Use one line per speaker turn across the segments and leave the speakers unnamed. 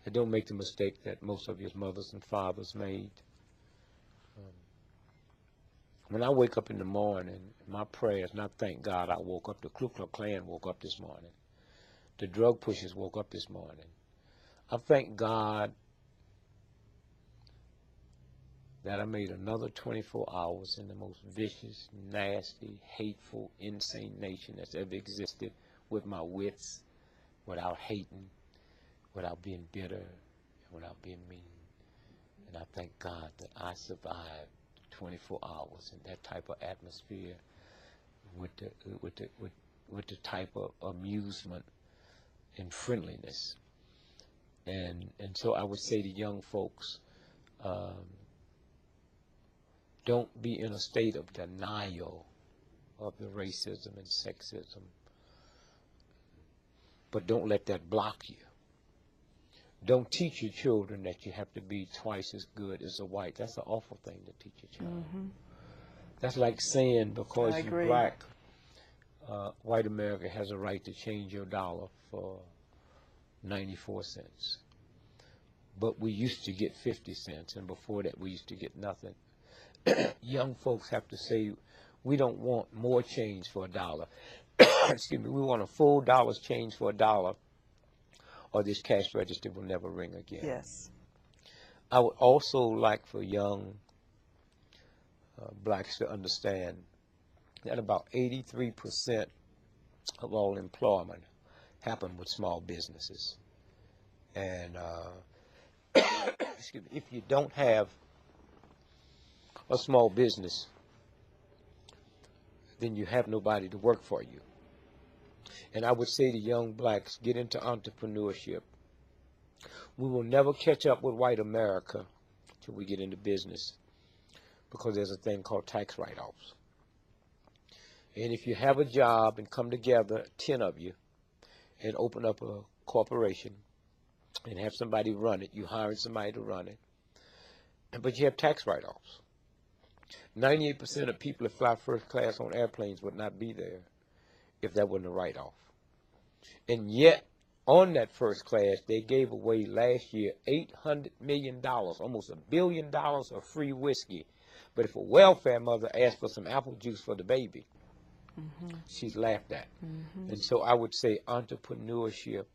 and don't make the mistake that most of your mothers and fathers made. When I wake up in the morning, my prayers, and I thank God I woke up, the Ku Klux Klan woke up this morning. The drug pushers woke up this morning. I thank God that I made another 24 hours in the most vicious, nasty, hateful, insane nation that's ever existed with my wits, without hating, without being bitter, without being mean. And I thank God that I survived 24 hours in that type of atmosphere with the type of amusement and friendliness. And so I would say to young folks, don't be in a state of denial of the racism and sexism, but don't let that block you. Don't teach your children that you have to be twice as good as a white. That's an awful thing to teach your child. That's like saying because you're black, white America has a right to change your dollar for 94 cents. But we used to get 50 cents, and before that we used to get nothing. Young folks have to say, we don't want more change for a dollar. Excuse me, we want a full dollar's change for a dollar, or this cash register will never ring again.
Yes.
I would also like for young blacks to understand that about 83% of all employment happen with small businesses. And excuse me, if you don't have a small business, then you have nobody to work for you. And I would say to young blacks, get into entrepreneurship. We will never catch up with white America till we get into business, because there's a thing called tax write-offs. And if you have a job and come together, 10 of you, and open up a corporation and have somebody run it, you hiring somebody to run it, but you have tax write-offs. 98% of people that fly first class on airplanes would not be there if that wasn't a write-off. And yet, on that first class, they gave away last year $800 million, almost $1 billion of free whiskey. But if a welfare mother asked for some apple juice for the baby, she's laughed at. And so I would say entrepreneurship,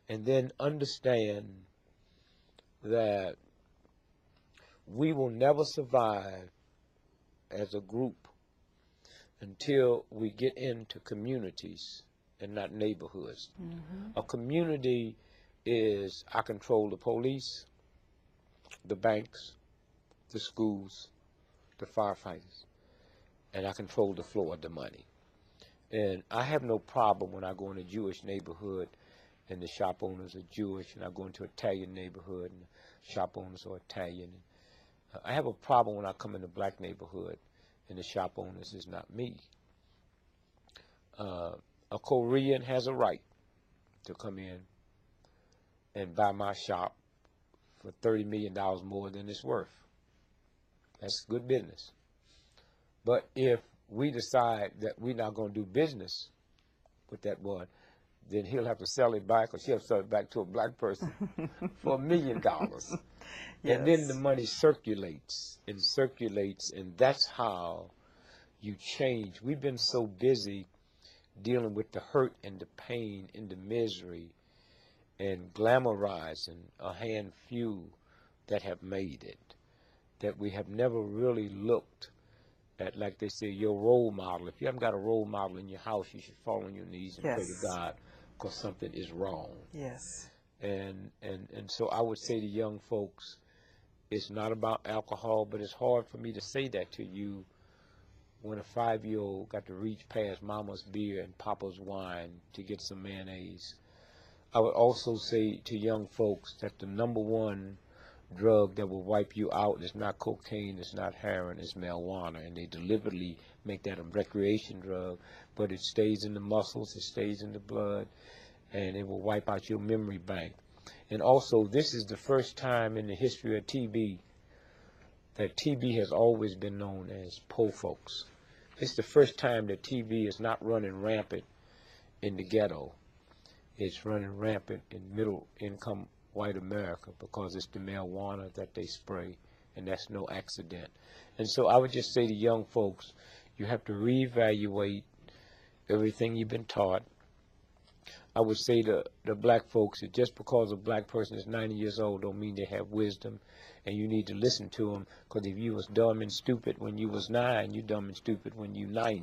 and then understand that we will never survive as a group until we get into communities and not neighborhoods. A community is, I control the police, the banks, the schools, the firefighters, and I control the flow of the money. And I have no problem when I go in a Jewish neighborhood and the shop owners are Jewish, and I go into an Italian neighborhood and the shop owners are Italian. I have a problem when I come in a black neighborhood and the shop owners is not me. A Korean has a right to come in and buy my shop for $30 million more than it's worth. That's good business. But if we decide that we're not going to do business with that one, then he'll have to sell it back, or she'll have to sell it back to a black person for $1 million. Yes. And then the money circulates, and that's how you change. We've been so busy dealing with the hurt and the pain and the misery and glamorizing a hand few that have made it, that we have never really looked at, like they say, your role model. If you haven't got a role model in your house, you should fall on your knees and pray to God, because something is wrong. Yes. And so I would say to young folks, it's not about alcohol, but it's hard for me to say that to you when a 5-year-old got to reach past mama's beer and papa's wine to get some mayonnaise. I would also say to young folks that the #1 drug that will wipe you out is not cocaine, it's not heroin, it's marijuana. And they deliberately make that a recreation drug, but it stays in the muscles, it stays in the blood, and it will wipe out your memory bank. And also, this is the first time in the history of TB that TB has always been known as poor folks. It's the first time that TB is not running rampant in the ghetto. It's running rampant in middle-income white America, because it's the marijuana that they spray, and that's no accident. And so I would just say to young folks, you have to reevaluate everything you've been taught. I would say to the black folks that just because a black person is 90 years old don't mean they have wisdom, and you need to listen to them, because if you was dumb and stupid when you was 9, you dumb and stupid when you 90.